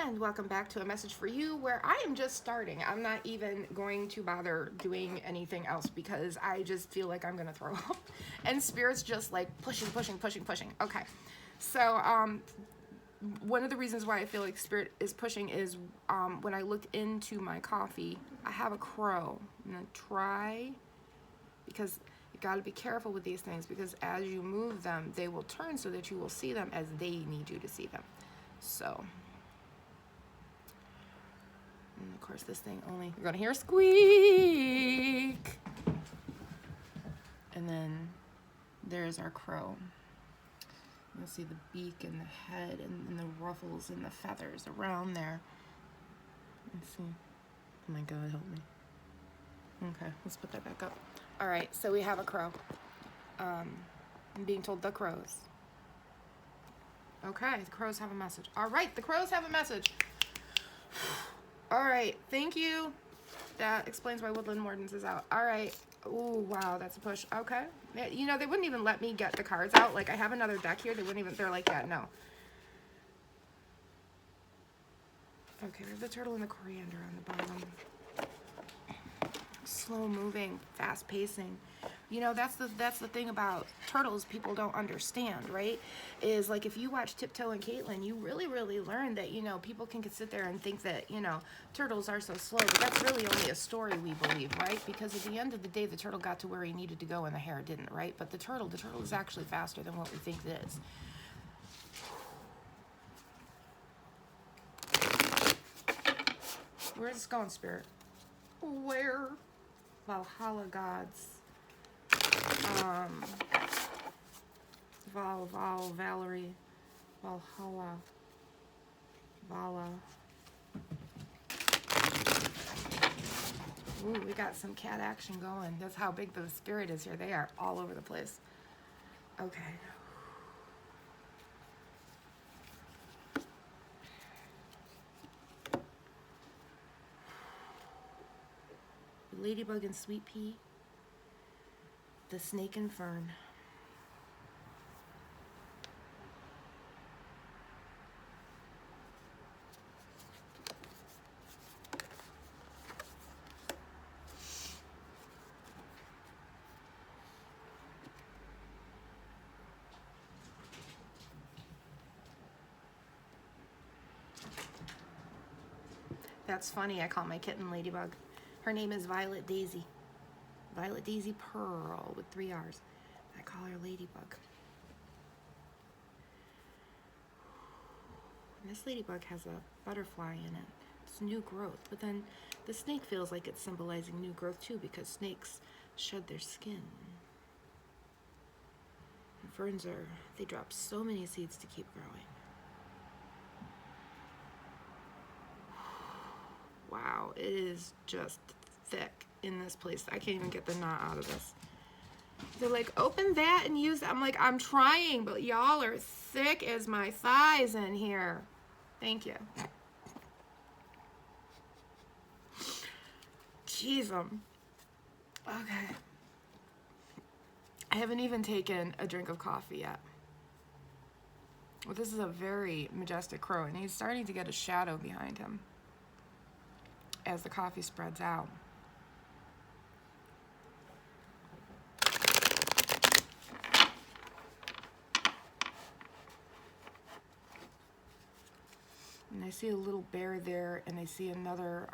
And welcome back to A Message for You, where I am just starting. I'm not even going to bother doing anything else because I just feel like I'm going to throw up. And Spirit's just like pushing. Okay. So, one of the reasons why I feel like Spirit is pushing is when I look into my coffee, I have a crow. I'm going to try, because you got to be careful with these things, because as you move them, they will turn so that you will see them as they need you to see them. So, and of course, this thing only, you're going to hear a squeak. And then there's our crow. You'll see the beak and the head and the ruffles and the feathers around there. Let's see. Oh my God, help me. Okay, let's put that back up. All right, so we have a crow. I'm being told the crows. Okay, the crows have a message. All right, the crows have a message. All right, thank you. That explains why Woodland Wardens is out. All right. Oh, wow, that's a push. Okay. You know, they wouldn't even let me get the cards out. Like, I have another deck here. They wouldn't even, they're like, yeah, no. Okay, we have the turtle and the coriander on the bottom. Slow moving, fast pacing. You know, that's the thing about turtles people don't understand, right? Is like, if you watch Tiptoe and Caitlin, you really learn that, you know, people can sit there and think that, you know, turtles are so slow, but that's really only a story we believe, right? Because at the end of the day, the turtle got to where he needed to go and the hare didn't, right? But the turtle is actually faster than what we think it is. Where's this going, Spirit? Where? Valhalla gods. Valerie, Valhalla, Vala. Ooh, we got some cat action going. That's how big the spirit is here. They are all over the place. Okay. Ladybug and sweet pea. The snake and fern. That's funny, I call my kitten Ladybug. Her name is Violet Daisy. Violet Daisy Pearl with 3 R's. I call her Ladybug. And this ladybug has a butterfly in it. It's new growth, but then the snake feels like it's symbolizing new growth too, because snakes shed their skin. And ferns they drop so many seeds to keep growing. Wow, it is just thick in this place. I can't even get the knot out of this. They're like, open that and use that. I'm like, I'm trying, but y'all are thick as my thighs in here. Thank you. Jeez, okay. I haven't even taken a drink of coffee yet. Well, this is a very majestic crow, and he's starting to get a shadow behind him as the coffee spreads out. And I see a little bear there, and I see another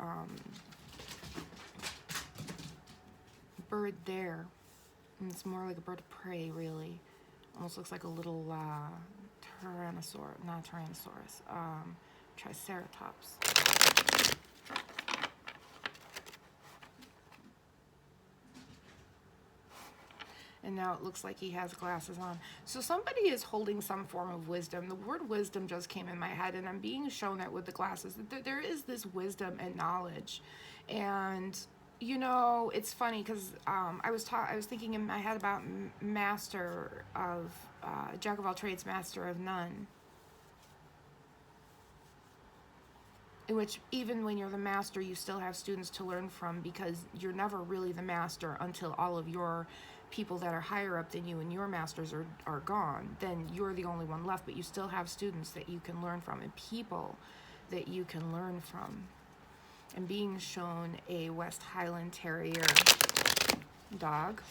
bird there. And it's more like a bird of prey, really. Almost looks like a little Triceratops. And now it looks like he has glasses on. So somebody is holding some form of wisdom. The word wisdom just came in my head, and I'm being shown that with the glasses, that there is this wisdom and knowledge. And, you know, it's funny because I was thinking in my head about master of, jack of all trades, master of none. In which even when you're the master, you still have students to learn from, because you're never really the master until all of your people that are higher up than you and your masters are gone. Then you're the only one left, but you still have students that you can learn from. And people that you can learn from. I'm being shown a West Highland Terrier dog.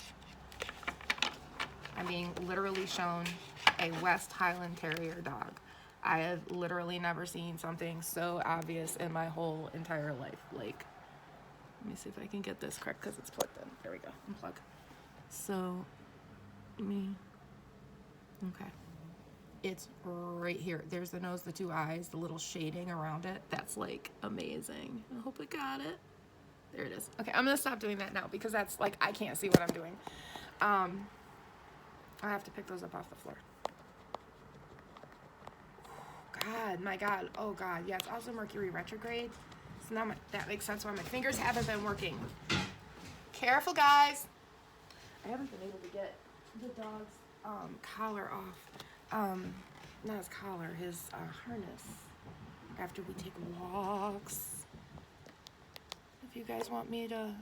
I'm being literally shown a West Highland Terrier dog. I have literally never seen something so obvious in my whole entire life. Like, let me see if I can get this correct because it's plugged in. There we go. Unplug. So, okay. It's right here. There's the nose, the two eyes, the little shading around it. That's like amazing. I hope I got it. There it is. Okay, I'm gonna stop doing that now because that's like, I can't see what I'm doing. I have to pick those up off the floor. God, my God. Oh God, yeah, it's also Mercury retrograde. So now that makes sense why my fingers haven't been working. Careful, guys. I haven't been able to get the dog's collar off. Not his collar, his harness. After we take walks. If you guys want me to...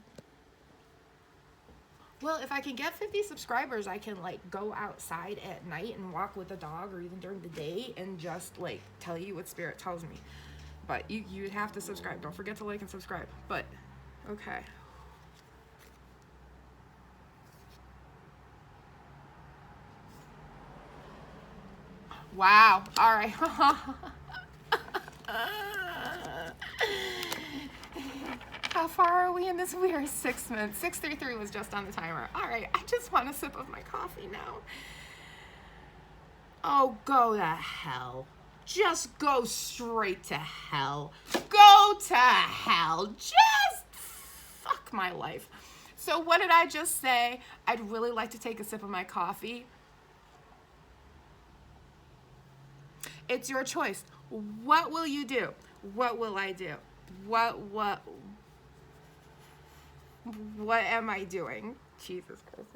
Well, if I can get 50 subscribers, I can like go outside at night and walk with the dog, or even during the day, and just like tell you what Spirit tells me. But you'd have to subscribe. Don't forget to like and subscribe. But, okay. Wow. All right. How far are we in this? We are 6 minutes. 6:33 was just on the timer. All right. I just want a sip of my coffee now. Oh, go to hell. Just go straight to hell. Go to hell. Just fuck my life. So what did I just say? I'd really like to take a sip of my coffee. It's your choice. What will you do? What will I do? What am I doing? Jesus Christ.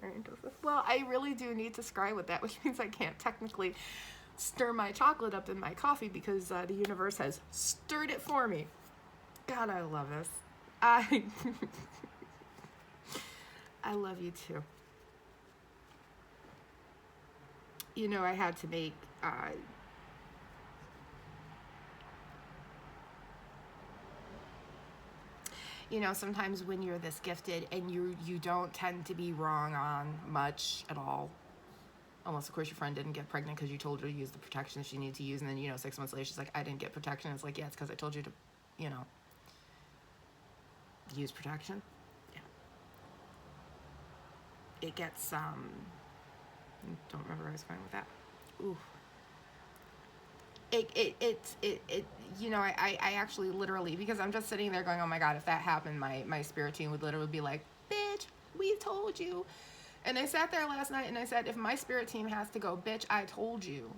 Well, I really do need to scry with that, which means I can't technically stir my chocolate up in my coffee because the universe has stirred it for me. God, I love this. I love you too. You know, I had to make you know, sometimes when you're this gifted and you don't tend to be wrong on much at all, unless of course your friend didn't get pregnant because you told her to use the protection she needed to use, and then, you know, 6 months later she's like, I didn't get protection. It's like, yeah, it's because I told you to, you know, use protection. Yeah. It gets don't remember where I was going with that. Ooh. It you know, I actually literally, because I'm just sitting there going, oh my God, if that happened, my spirit team would literally be like, bitch, we told you. And I sat there last night and I said, if my spirit team has to go, bitch, I told you.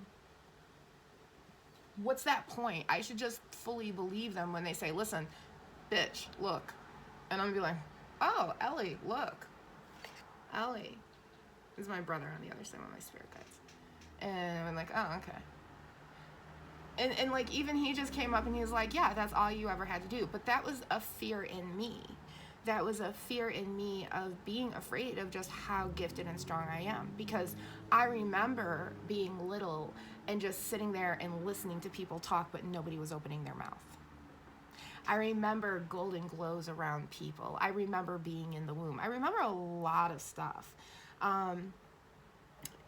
What's that point? I should just fully believe them when they say, listen, bitch, look. And I'm gonna be like, oh, Ellie, look. Ellie is my brother on the other side of my spirit guides. And I'm like, oh, okay. And like, even he just came up and he was like, yeah, that's all you ever had to do. But that was a fear in me. That was a fear in me of being afraid of just how gifted and strong I am. Because I remember being little and just sitting there and listening to people talk, but nobody was opening their mouth. I remember golden glows around people. I remember being in the womb. I remember a lot of stuff.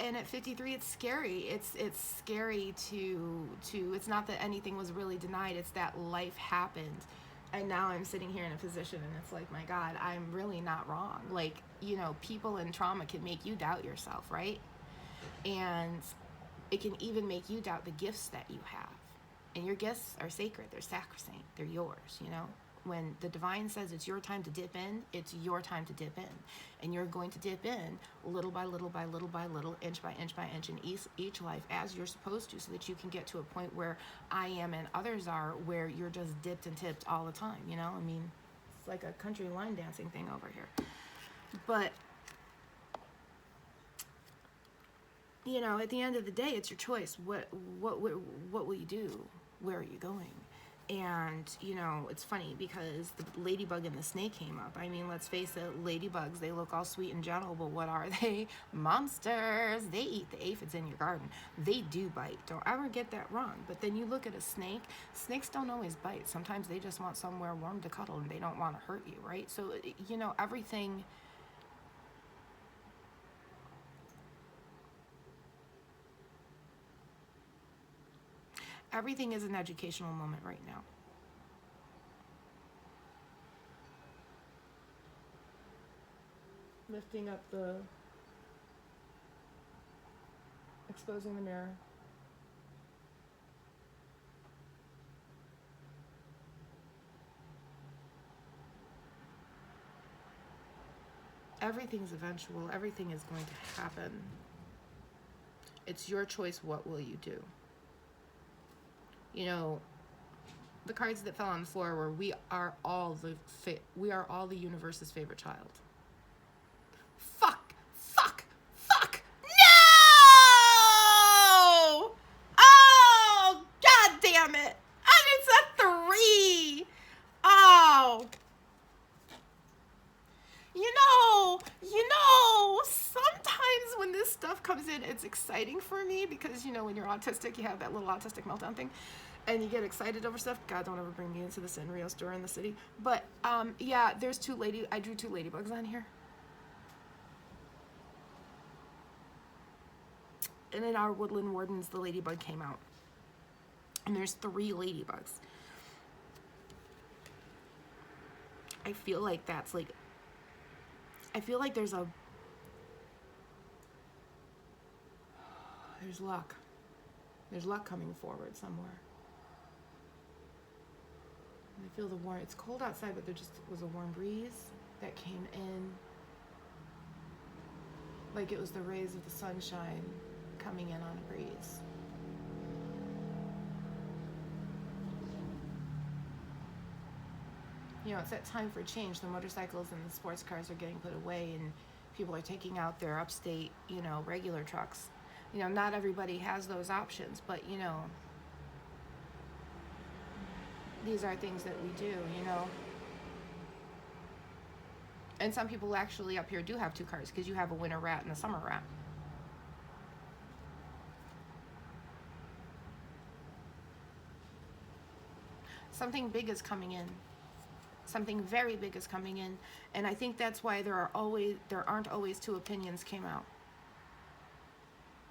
And at 53, it's scary. It's scary to it's not that anything was really denied. It's that life happened. And now I'm sitting here in a position and it's like, my God, I'm really not wrong. Like, you know, people in trauma can make you doubt yourself, right? And it can even make you doubt the gifts that you have. And your gifts are sacred. They're sacrosanct. They're yours, you know? When the divine says it's your time to dip in, it's your time to dip in. And you're going to dip in little by little by little by little, inch by inch by inch in each life as you're supposed to, so that you can get to a point where I am and others are, where you're just dipped and tipped all the time, you know? I mean, it's like a country line dancing thing over here. But, you know, at the end of the day, it's your choice. What will you do? Where are you going? And, you know, it's funny because the ladybug and the snake came up. I mean, let's face it, ladybugs, they look all sweet and gentle, but what are they? Monsters. They eat the aphids in your garden. They do bite. Don't ever get that wrong. But then you look at a snake. Snakes don't always bite. Sometimes they just want somewhere warm to cuddle and they don't want to hurt you, right? So, you know, everything... Everything is an educational moment right now. Lifting up the, exposing the mirror. Everything's eventual. Everything is going to happen. It's your choice. What will you do? You know, the cards that fell on the floor were we are all the universe's favorite child. Fuck! No! Oh, god damn it! And it's a 3. Oh. You know, sometimes when this stuff comes in, it's exciting for me because, you know, when you're autistic, you have that little autistic meltdown thing and you get excited over stuff. God, don't ever bring me into the Sanrio store in the city. But, yeah, there's I drew 2 ladybugs on here. And in our Woodland Wardens, the ladybug came out. And there's 3 ladybugs. I feel like that's like... I feel like there's luck. There's luck coming forward somewhere. And I feel the warm, it's cold outside, but there just was a warm breeze that came in. Like it was the rays of the sunshine coming in on a breeze. You know, it's that time for change. The motorcycles and the sports cars are getting put away and people are taking out their upstate, you know, regular trucks. You know, not everybody has those options, but, you know, these are things that we do, you know. And some people actually up here do have 2 cars because you have a winter rat and a summer rat. Something big is coming in. Something very big is coming in, and I think that's why there aren't always 2 opinions came out.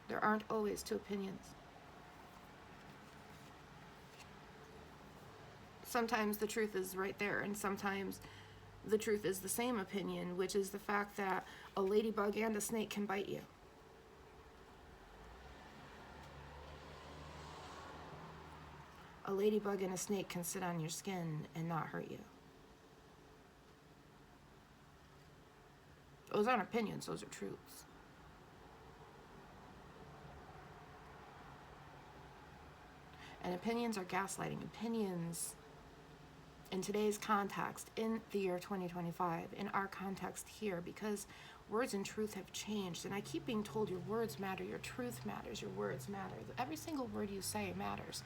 There aren't always 2 opinions. Sometimes the truth is right there, and sometimes the truth is the same opinion, which is the fact that a ladybug and a snake can bite you. A ladybug and a snake can sit on your skin and not hurt you. Those aren't opinions, those are truths. And opinions are gaslighting. Opinions, in today's context, in the year 2025, in our context here, because words and truth have changed. And I keep being told your words matter, your truth matters, your words matter. Every single word you say matters.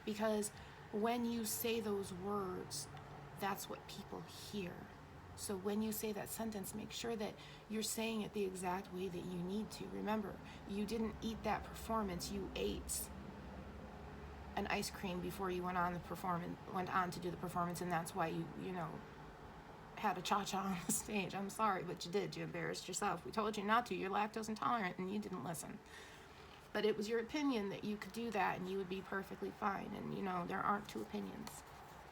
Because when you say those words, that's what people hear. So when you say that sentence, make sure that you're saying it the exact way that you need to. Remember, you didn't eat that performance, you ate an ice cream before you went on to do the performance, and that's why you know, had a cha-cha on the stage. I'm sorry, but you did. You embarrassed yourself. We told you not to. You're lactose intolerant, and you didn't listen. But it was your opinion that you could do that, and you would be perfectly fine. And, you know, there aren't 2 opinions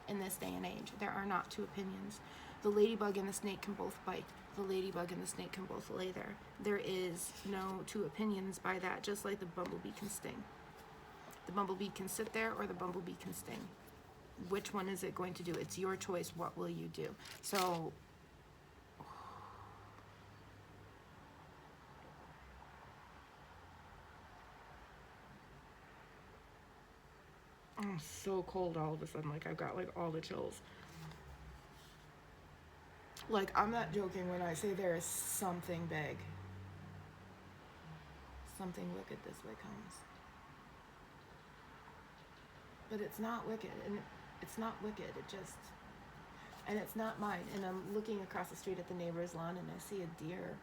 in this day and age. There are not 2 opinions. The ladybug and the snake can both bite. The ladybug and the snake can both lay there. There is no 2 opinions by that, just like the bumblebee can sting. The bumblebee can sit there or the bumblebee can sting. Which one is it going to do? It's your choice. What will you do? So, I'm so cold all of a sudden. Like, I've got, like, all the chills. Like, I'm not joking when I say there is something big. Something wicked this way comes. But it's not wicked. And It's not wicked. And it's not mine. And I'm looking across the street at the neighbor's lawn, and I see a deer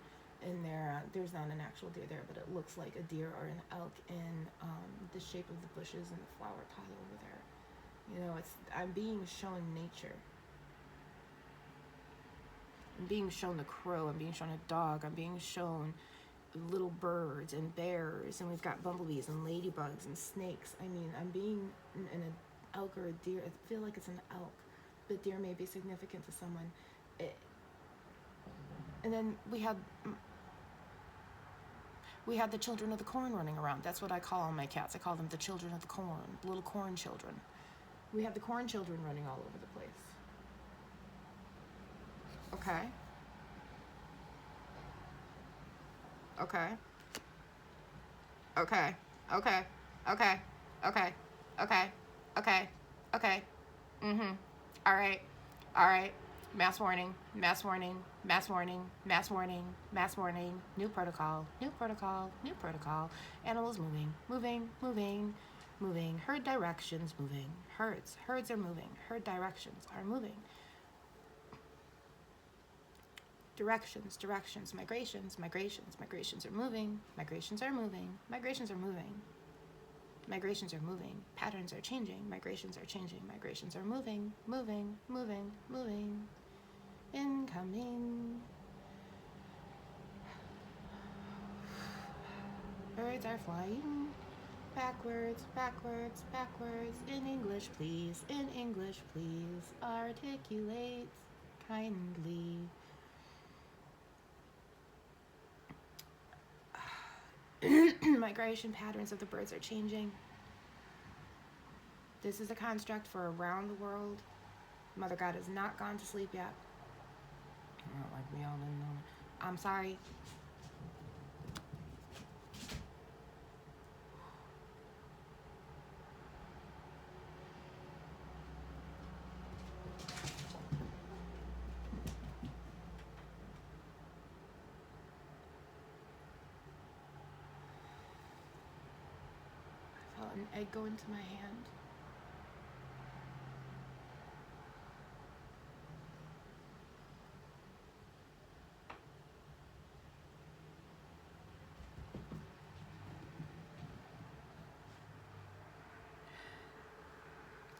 in there. There's not an actual deer there, but it looks like a deer or an elk in the shape of the bushes and the flower pot over there. You know, I'm being shown nature. I'm being shown the crow. I'm being shown a dog. I'm being shown little birds and bears, and we've got bumblebees and ladybugs and snakes. I mean, I'm being an elk or a deer. I feel like it's an elk, but deer may be significant to someone. And then we had the children of the corn running around. That's what I call all my cats. I call them the children of the corn, little corn children. We have the corn children running all over the place. Okay. Okay. Okay. Okay. Okay. Okay. Okay. Okay. Okay. Mm-hmm. All right. All right. Mass warning. Mass warning. Mass warning. Mass warning. Mass warning. New protocol. New protocol. New protocol. Animals moving. Moving. Moving. Moving. Herd directions moving. Herds. Herds are moving. Herd directions are moving. Directions, directions, migrations, migrations, migrations are moving, migrations are moving, migrations are moving, migrations are moving, patterns are changing, migrations are changing, migrations are moving, moving, moving, moving, incoming. Birds are flying, backwards, backwards, backwards, in English please, articulate kindly. Migration patterns of the birds are changing. This is a construct for around the world. Mother God has not gone to sleep yet. Not like we all didn't know it. I'm sorry. I felt an egg go into my hand.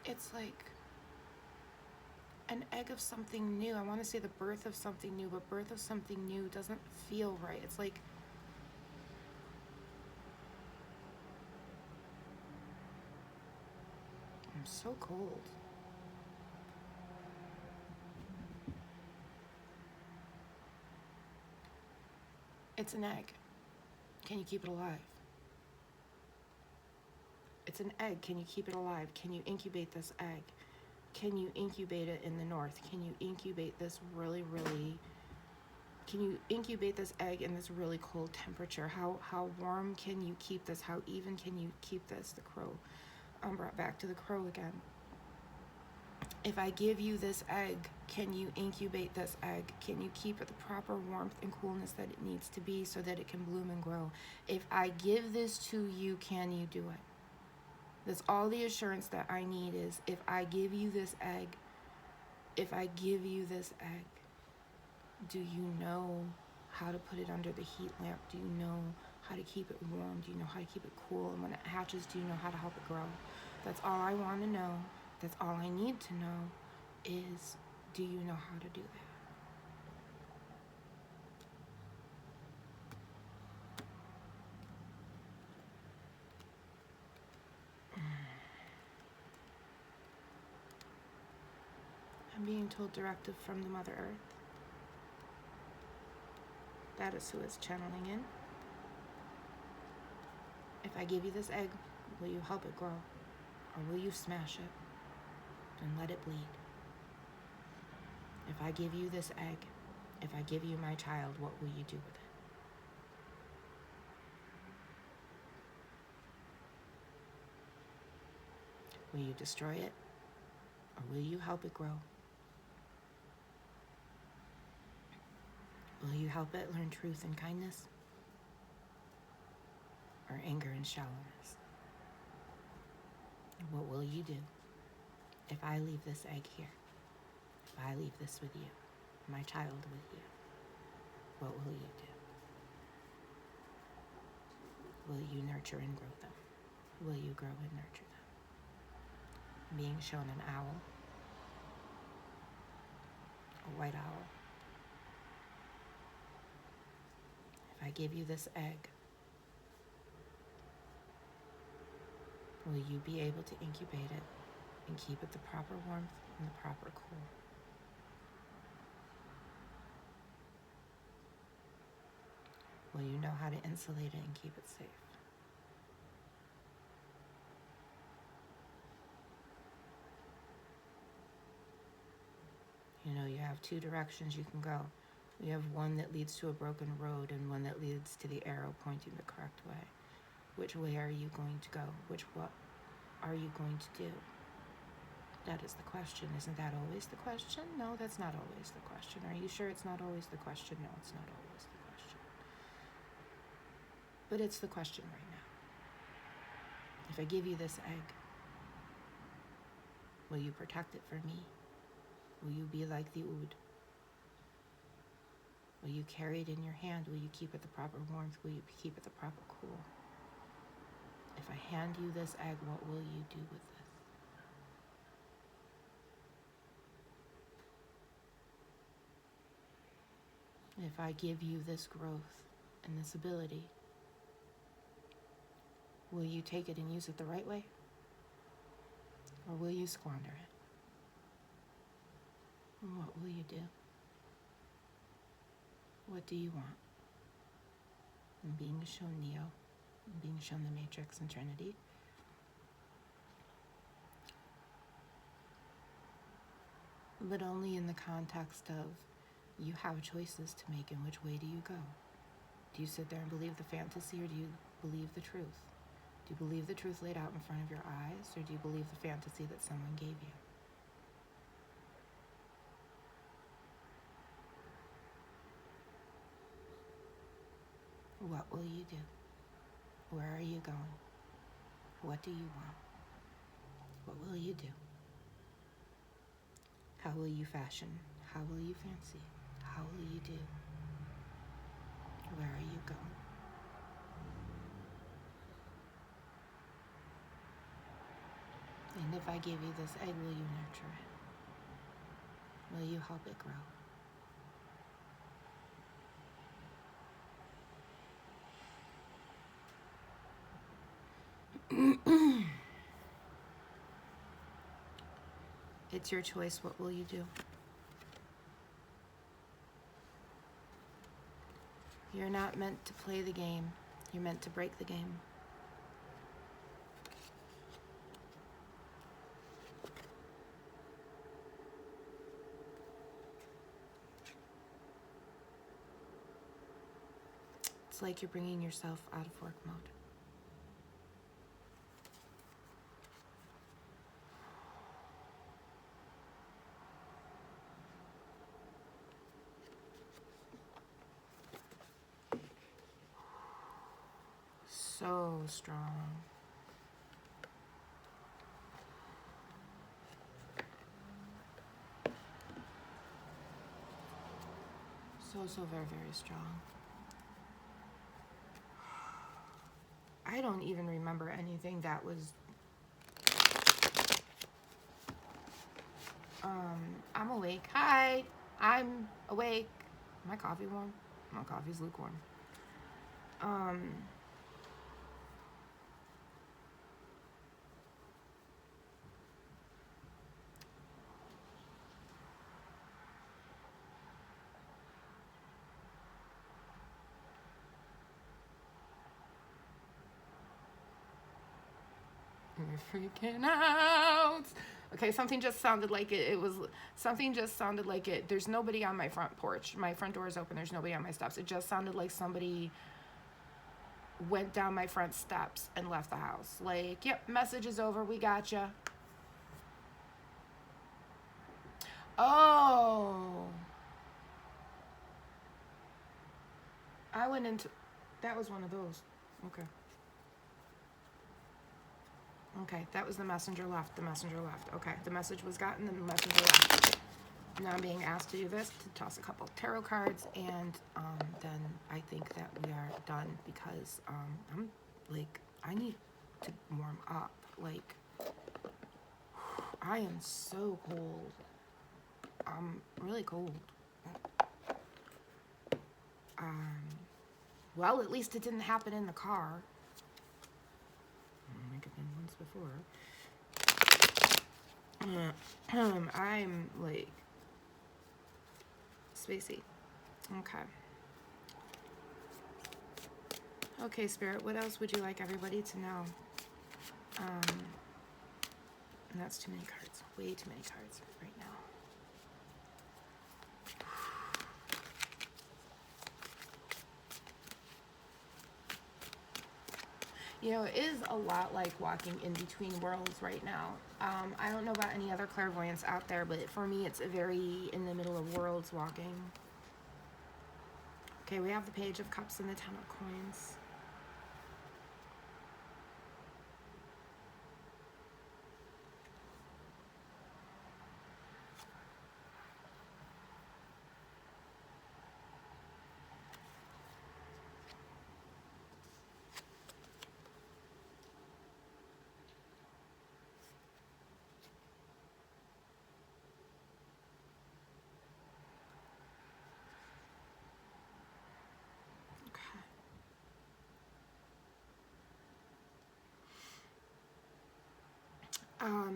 It's like an egg of something new. I want to say the birth of something new, but birth of something new doesn't feel right. It's like I'm so cold. It's an egg. Can you keep it alive? It's an egg. Can you keep it alive? Can you incubate this egg? Can you incubate it in the north? Can you incubate this can you incubate this egg in this really cold temperature? How warm can you keep this? How even can you keep this? The crow. I'm brought back to the crow again. If I give you this egg, can you incubate this egg? Can you keep it the proper warmth and coolness that it needs to be so that it can bloom and grow? If I give this to you, can you do it? That's all the assurance that I need is if I give you this egg, do you know how to put it under the heat lamp? Do you know how to keep it warm? Do you know how to keep it cool? And when it hatches, do you know how to help it grow? That's all I want to know. That's all I need to know is, do you know how to do that? I'm being told directive from the Mother Earth. That is who is channeling in. If I give you this egg, will you help it grow? Or will you smash it and let it bleed? If I give you this egg, if I give you my child, what will you do with it? Will you destroy it? Or will you help it grow? Will you help it learn truth and kindness? Or anger and shallowness? What will you do? If I leave this egg here, if I leave this with you, my child with you, what will you do? Will you nurture and grow them? Will you grow and nurture them? Being shown an owl, a white owl. If I give you this egg, will you be able to incubate it and keep it the proper warmth and the proper cool? Will you know how to insulate it and keep it safe? You know, you have two directions you can go. You have one that leads to a broken road and one that leads to the arrow pointing the correct way. Which way are you going to go? What are you going to do? That is the question. Isn't that always the question? No, that's not always the question. Are you sure it's not always the question? No, it's not always the question. But it's the question right now. If I give you this egg, will you protect it for me? Will you be like the oud? Will you carry it in your hand? Will you keep it the proper warmth? Will you keep it the proper cool? If I hand you this egg, what will you do with this? If I give you this growth and this ability, will you take it and use it the right way? Or will you squander it? And what will you do? What do you want? And being shown Neo, and being shown the Matrix and Trinity, but only in the context of you have choices to make, and which way do you go? Do you sit there and believe the fantasy, or do you believe the truth? Do you believe the truth laid out in front of your eyes, or do you believe the fantasy that someone gave you? What will you do? Where are you going? What do you want? What will you do? How will you fashion? How will you fancy? How will you do? Where are you going? And if I give you this egg, will you nurture it? Will you help it grow? It's your choice. What will you do? You're not meant to play the game. You're meant to break the game. It's like you're bringing yourself out of work mode. So strong. So very, very strong. I don't even remember anything that was... I'm awake. Hi! I'm awake. My coffee warm? My coffee's lukewarm. We're freaking out. Okay, something just sounded like something just sounded like it. There's nobody on my front porch. My front door is open. There's nobody on my steps. It just sounded like somebody went down my front steps and left the house. Like, yep, message is over. We gotcha. Oh. I went into... That was one of those. Okay. Okay, that was the messenger left. The messenger left. Okay, the message was gotten and the messenger left. Now I'm being asked to do this, to toss a couple tarot cards, and then I think that we are done because I'm like, I need to warm up. Like, I am so cold. I'm really cold. Well, at least it didn't happen in the car. I think it did once before. I'm like spacey. Okay. Okay, Spirit, what else would you like everybody to know? And that's too many cards. Way too many cards right now. You know, it is a lot like walking in between worlds right now. I don't know about any other clairvoyants out there, but for me, it's a very in the middle of worlds walking. Okay, we have the Page of Cups and the Ten of Coins.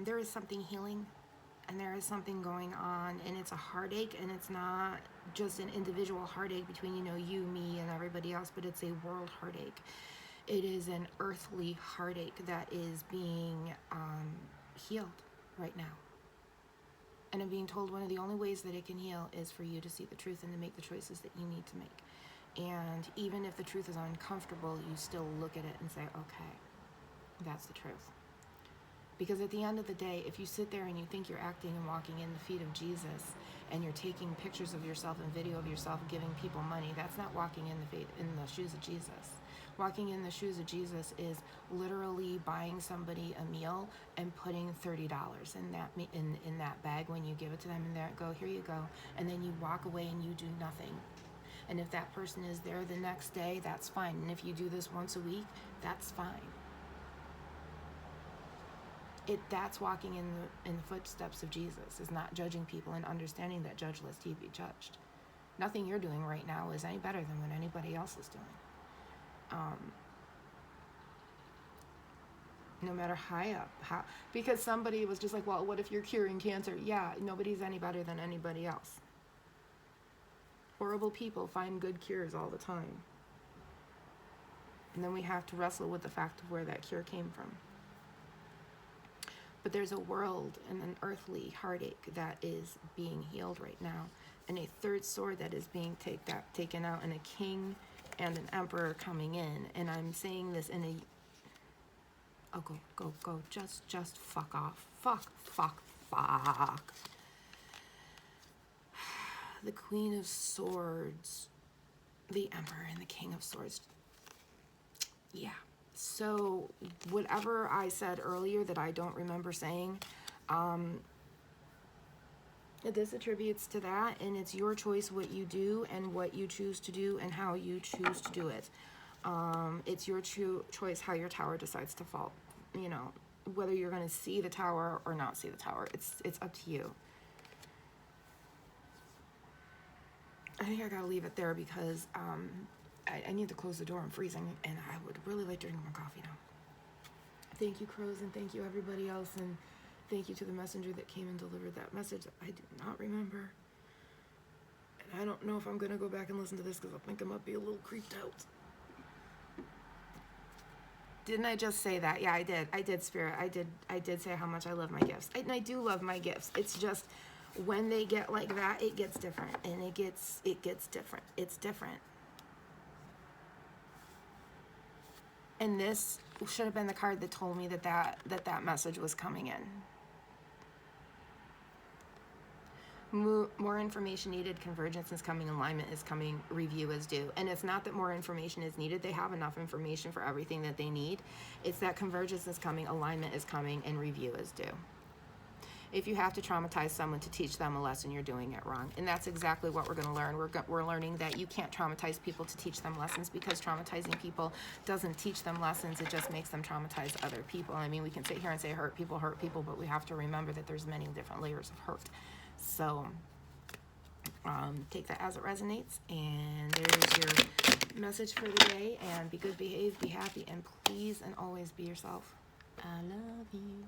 There is something healing and there is something going on, and it's a heartache, and it's not just an individual heartache between, you know, you, me, and everybody else, but it's a world heartache. It is an earthly heartache that is being healed right now. And I'm being told one of the only ways that it can heal is for you to see the truth and to make the choices that you need to make. And even if the truth is uncomfortable, you still look at it and say, okay, that's the truth. Because at the end of the day, if you sit there and you think you're acting and walking in the feet of Jesus, and you're taking pictures of yourself and video of yourself giving people money, that's not walking in the shoes of Jesus. Walking in the shoes of Jesus is literally buying somebody a meal and putting $30 in that bag when you give it to them, and there go, here you go, and then you walk away and you do nothing. And if that person is there the next day, that's fine. And if you do this once a week, that's fine. That's walking in the footsteps of Jesus, is not judging people and understanding that judge lest he be judged. Nothing you're doing right now is any better than what anybody else is doing. No matter how, because somebody was just like, well, what if you're curing cancer? Yeah, nobody's any better than anybody else. Horrible people find good cures all the time. And then we have to wrestle with the fact of where that cure came from. But there's a world and an earthly heartache that is being healed right now, and a third sword that is being taken out, and a king and an emperor coming in. And I'm saying this in a... Oh, go. Just fuck off. Fuck. The Queen of Swords, the Emperor, and the King of Swords. Yeah. So whatever I said earlier that I don't remember saying, this attributes to that, and it's your choice what you do and what you choose to do and how you choose to do it. It's your choice how your tower decides to fall. You know, whether you're going to see the tower or not see the tower, it's up to you. I think I gotta leave it there because I need to close the door. I'm freezing, and I would really like to drink more coffee now. Thank you, Crows, and thank you, everybody else, and thank you to the messenger that came and delivered that message that I do not remember. And I don't know if I'm going to go back and listen to this because I think I might be a little creeped out. Didn't I just say that? Yeah, I did. I did, Spirit. I did say how much I love my gifts. And I do love my gifts. It's just when they get like that, it gets different. And it gets different. It's different. And this should have been the card that told me that message was coming in. More information needed, convergence is coming, alignment is coming, review is due. And it's not that more information is needed. They have enough information for everything that they need. It's that convergence is coming, alignment is coming, and review is due. If you have to traumatize someone to teach them a lesson, you're doing it wrong. And that's exactly what we're going to learn. We're learning that you can't traumatize people to teach them lessons, because traumatizing people doesn't teach them lessons. It just makes them traumatize other people. I mean, we can sit here and say hurt people, but we have to remember that there's many different layers of hurt. So take that as it resonates. And there's your message for the day. And be good, behave, be happy, and please and always be yourself. I love you.